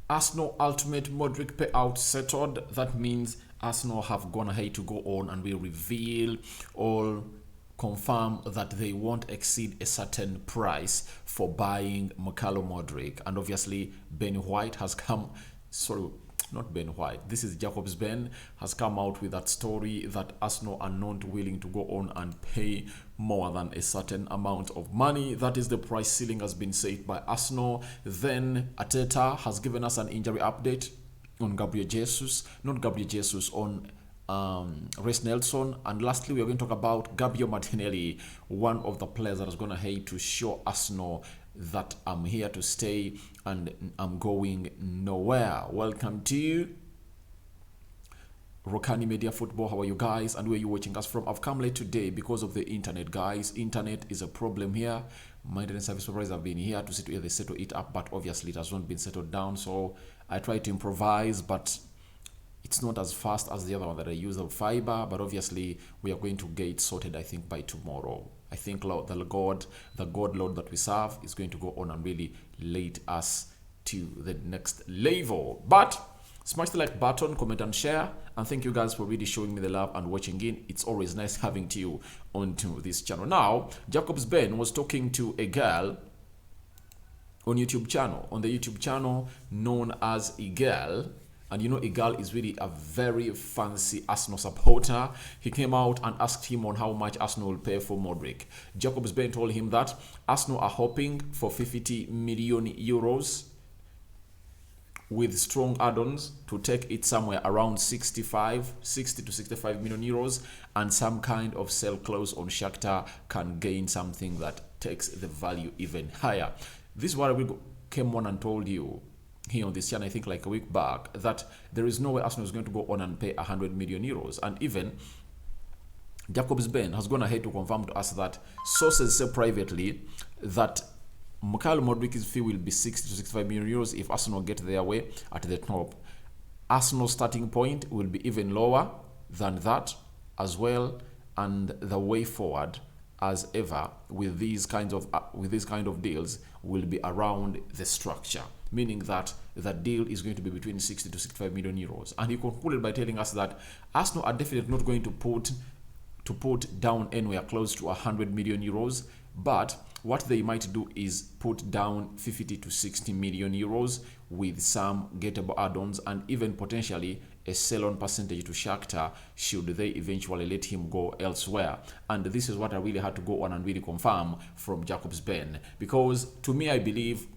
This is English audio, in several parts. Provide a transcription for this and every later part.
Arsenal ultimate Mudryk payout settled. That means Arsenal have gone ahead to go on and will reveal or confirm that they won't exceed a certain price for buying Mykhailo Mudryk. And obviously, Ben White has come. Sorry, not Ben White. This is Jacobs Ben has come out with that story that Arsenal are not willing to go on and pay more than a certain amount of money. That is the price ceiling has been set by Arsenal. Then Arteta has given us an injury update on Gabriel Jesus, not Gabriel Jesus, on Reiss Nelson. And lastly, we are going to talk about Gabriel Martinelli, one of the players that is going to hate to show Arsenal that I'm here to stay and I'm going nowhere. Welcome to Rokani Media Football. How are you guys? And where are you watching us from? I've come late today because of the internet, guys. Internet is a problem here. My internet service providers have been here to settle it up, but obviously it has not been settled down. So I try to improvise, but it's not as fast as the other one that I use of fiber. But obviously we are going to get it sorted, I think, by tomorrow. I think the God Lord that we serve is going to go on and really lead us to the next level. But smash the like button, comment and share. And thank you guys for really showing me the love and watching in. It's always nice having you onto this channel. Now, Jacobs Ben was talking to a girl on the YouTube channel known as Eagle. And you know, Eagle is really a very fancy Arsenal supporter. He came out and asked him on how much Arsenal will pay for Mudryk. Jacobs Ben told him that Arsenal are hoping for 50 million euros with strong add-ons to take it somewhere around 60 to 65 million euros, and some kind of sell clause on Shakhtar can gain something that takes the value even higher. This is what we came on and told you here on this channel, I think like a week back, that there is no way Arsenal is going to go on and pay 100 million euros. And even Jacobs Ben has gone ahead to confirm to us that sources say privately that Mykhailo Mudryk's fee will be 60 to 65 million euros if Arsenal get their way at the top. Arsenal's starting point will be even lower than that as well, and the way forward, as ever, with these kinds of deals will be around the structure, meaning that the deal is going to be between 60 to 65 million euros. And he concluded by telling us that Arsenal are definitely not going to put down anywhere close to 100 million euros, but what they might do is put down 50 to 60 million euros with some gettable add-ons and even potentially a sell-on percentage to Shakhtar should they eventually let him go elsewhere. And this is what I really had to go on and really confirm from Jacobs Ben, because to me, I believe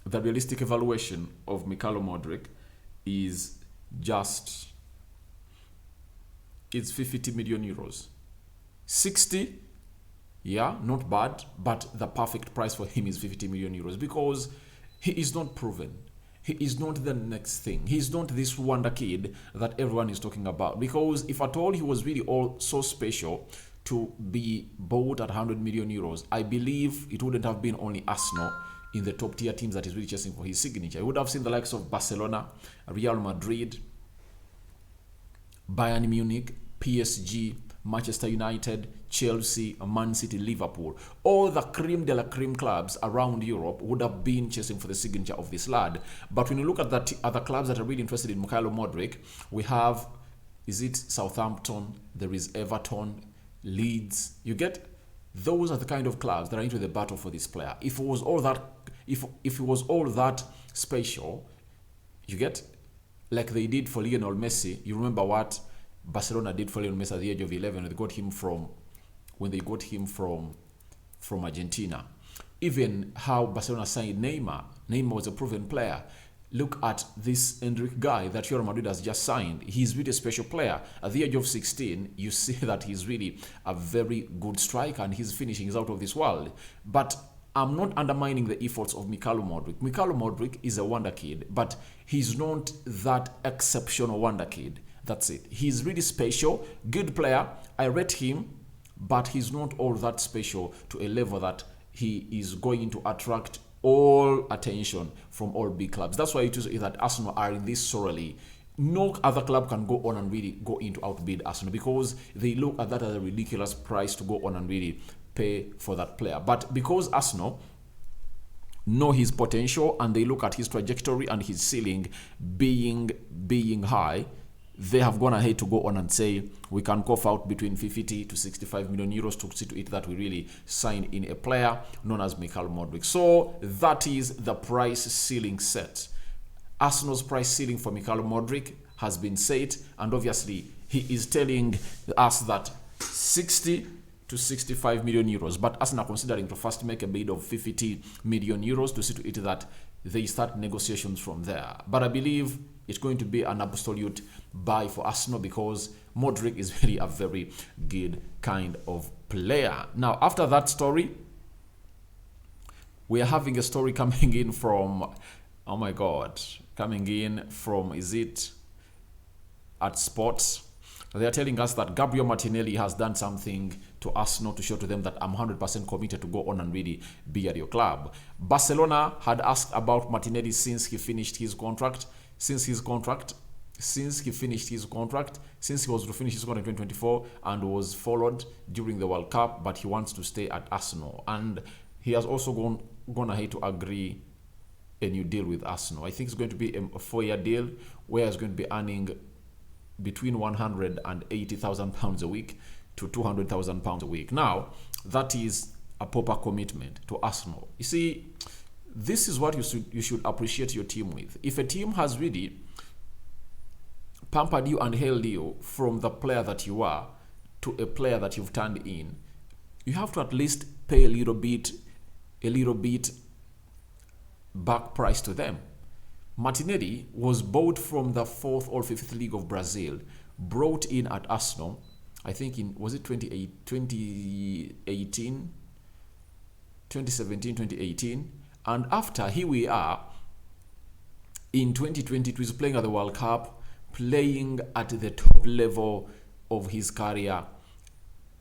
the realistic evaluation of Mykhailo Mudryk is just, it's 50 million euros. 60, yeah, not bad, but the perfect price for him is 50 million euros because he is not proven. He is not the next thing. He is not this wonder kid that everyone is talking about. Because if at all he was really all so special to be bought at 100 million euros, I believe it wouldn't have been only Arsenal in the top tier teams that is really chasing for his signature. I would have seen the likes of Barcelona, Real Madrid, Bayern Munich, PSG, Manchester United, Chelsea, Man City, Liverpool. All the cream de la cream clubs around Europe would have been chasing for the signature of this lad. But when you look at the other clubs that are really interested in Mykhailo Mudryk, we have, is it Southampton, there is Everton, Leeds. You get, those are the kind of clubs that are into the battle for this player. If it was all that, if it was all that special, you get, like they did for Lionel Messi. You remember what Barcelona did for Lionel Messi at the age of 11 when they got him from Argentina. Even how Barcelona signed Neymar. Neymar was a proven player. Look at this Endrick guy that Real Madrid has just signed. He's really a special player. At the age of 16, you see that he's really a very good striker and his finishing is out of this world. But I'm not undermining the efforts of Mykhailo Mudryk. Mykhailo Mudryk is a wonder kid, but he's not that exceptional wonder kid. That's it. He's really special, good player. I rate him, but he's not all that special to a level that he is going to attract all attention from all big clubs. That's why it is that Arsenal are in this sorely. No other club can go on and really go into outbid Arsenal because they look at that as a ridiculous price to go on and really pay for that player. But because Arsenal know his potential and they look at his trajectory and his ceiling being high, they have gone ahead to go on and say we can cough out between 50 to 65 million euros to see to it that we really sign in a player known as Mikhail Mudryk. So that is the price ceiling set. Arsenal's price ceiling for Mikhail Mudryk has been set, and obviously he is telling us that 60 to 65 million euros, but Arsenal considering to first make a bid of 50 million euros to see to it that they start negotiations from there. But I believe it's going to be an absolute buy for Arsenal because Mudryk is really a very good kind of player. Now, after that story, we are having a story coming in from, oh my God, coming in from, is it at Sports? They are telling us that Gabriel Martinelli has done something to Arsenal to show to them that I'm 100% committed to go on and really be at your club. Barcelona had asked about Martinelli since he finished his contract, since he was to finish his contract in 2024 and was followed during the World Cup, but he wants to stay at Arsenal. And he has also gone ahead to agree a new deal with Arsenal. I think it's going to be a 4-year deal where he's going to be earning between £180,000 a week to £200,000 a week. Now, that is a proper commitment to Arsenal. You see, this is what you should appreciate your team with. If a team has really pampered you and held you from the player that you are to a player that you've turned in, you have to at least pay a little bit back price to them. Martinelli was bought from the 4th or 5th league of Brazil, brought in at Arsenal, I think was it 2017, 2018, and after here we are in 2022, he's playing at the World Cup, playing at the top level of his career,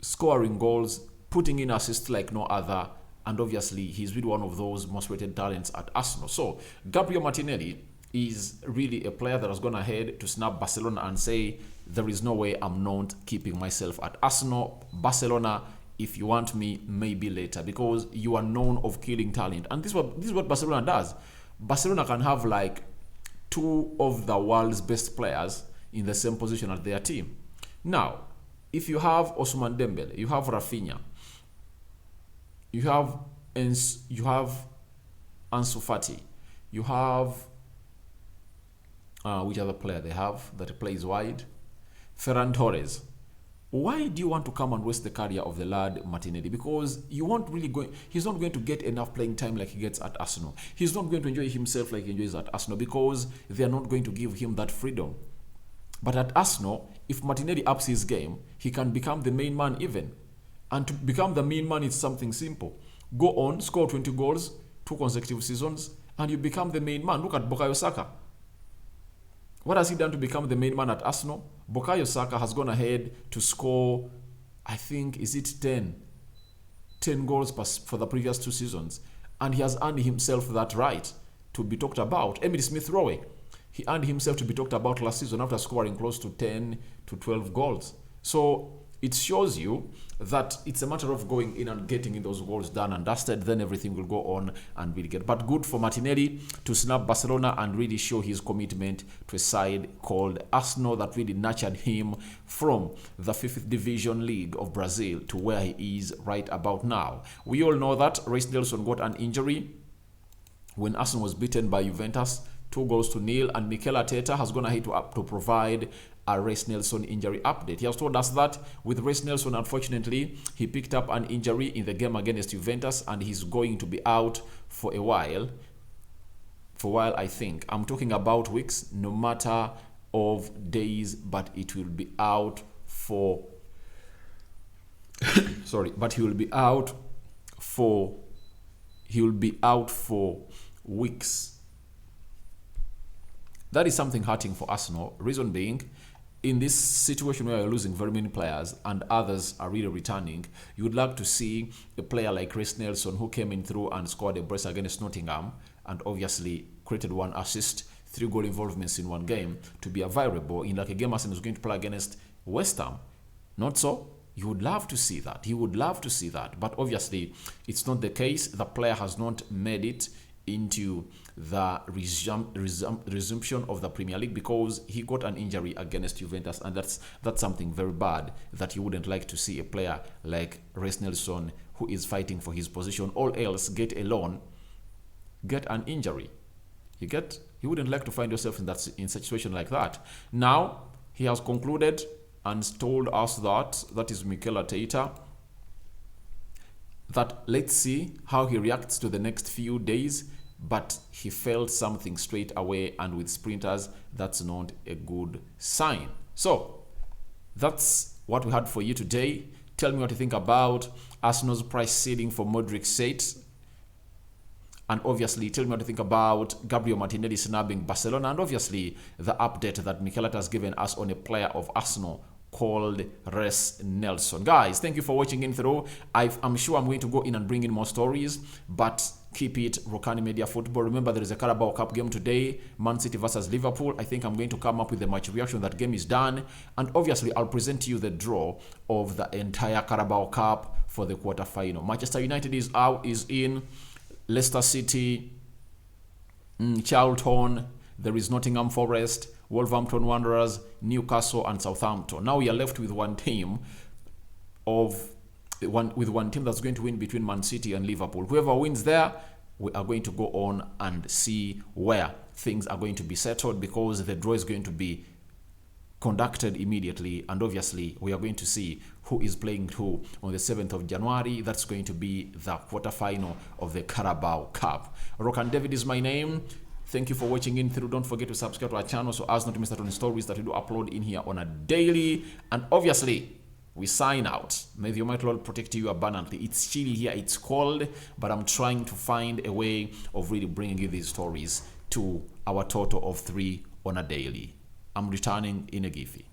scoring goals, putting in assists like no other, and obviously he's really one of those most rated talents at Arsenal. So Gabriel Martinelli is really a player that has gone ahead to snap Barcelona and say there is no way I'm not keeping myself at Arsenal. Barcelona, if you want me, maybe later, because you are known of killing talent. And this is what Barcelona does. Barcelona can have like 2 of the world's best players in the same position as their team. Now, if you have Ousmane Dembele, you have Rafinha, you have Ansu Fati, you have which other player they have that plays wide? Ferran Torres. Why do you want to come and waste the career of the lad Martinelli? Because you won't really he's not going to get enough playing time like he gets at Arsenal. He's not going to enjoy himself like he enjoys at Arsenal because they are not going to give him that freedom. But at Arsenal, if Martinelli ups his game, he can become the main man even. And to become the main man is something simple. Go on, score 20 goals, 2 consecutive seasons, and you become the main man. Look at Bukayo Saka. What has he done to become the main man at Arsenal? Bukayo Saka has gone ahead to score, I think, is it 10 goals for the previous 2 seasons. And he has earned himself that right to be talked about. Emile Smith-Rowe, he earned himself to be talked about last season after scoring close to 10 to 12 goals. So it shows you that it's a matter of going in and getting those goals done and dusted, then everything will go on and really get. But good for Martinelli to snap Barcelona and really show his commitment to a side called Arsenal that really nurtured him from the 5th Division League of Brazil to where he is right about now. We all know that Reiss got an injury when Arsenal was beaten by Juventus 2-0, and Mikel Arteta has gone ahead to provide a Reiss Nelson injury update. He has told us that with Reiss Nelson, unfortunately, he picked up an injury in the game against Juventus and he's going to be out for a while. I think. I'm talking about weeks, no matter of days, but it will be out for he will be out for weeks. That is something hurting for Arsenal. Reason being, in this situation where you're losing very many players and others are really returning, you would like to see a player like Reiss Nelson, who came in through and scored a brace against Nottingham and obviously created 1 assist, 3 goal involvements in 1 game, to be available in like a game Arsenal is going to play against West Ham. Not so. You would love to see that. He would love to see that. But obviously, it's not the case. The player has not made it into the resumption of the Premier League because he got an injury against Juventus, and that's something very bad that you wouldn't like to see a player like Reiss Nelson, who is fighting for his position, all else get a loan, get an injury. You wouldn't like to find yourself in such a situation like that. Now he has concluded and told us that is Mikel Arteta, that let's see how he reacts to the next few days, but he felt something straight away, and with sprinters, that's not a good sign. So that's what we had for you today. Tell me what you think about Arsenal's price ceiling for Mudryk set. And obviously, tell me what you think about Gabriel Martinelli snubbing Barcelona. And obviously, the update that Mikel Arteta has given us on a player of Arsenal called Reiss Nelson. Guys, thank you for watching in through. I'm sure I'm going to go in and bring in more stories, but keep it Rokani Media Football. Remember, there is a Carabao Cup game today, Man City versus Liverpool. I think I'm going to come up with the match reaction. That game is done. And obviously, I'll present to you the draw of the entire Carabao Cup for the quarterfinal. Manchester United is out, is in. Leicester City, Charlton, there is Nottingham Forest, Wolverhampton Wanderers, Newcastle, and Southampton. Now we are left with one team that's going to win between Man City and Liverpool. Whoever wins there, we are going to go on and see where things are going to be settled, because the draw is going to be conducted immediately, and obviously we are going to see who is playing who on the 7th of January. That's going to be the quarterfinal of the Carabao Cup. Rokani David is my name. Thank you for watching in through. Don't forget to subscribe to our channel so as not to miss out on the stories that we do upload in here on a daily. And obviously, we sign out. May the Almighty Lord protect you abundantly. It's chilly here, it's cold, but I'm trying to find a way of really bringing you these stories to our total of 3 on a daily. I'm returning in a jiffy.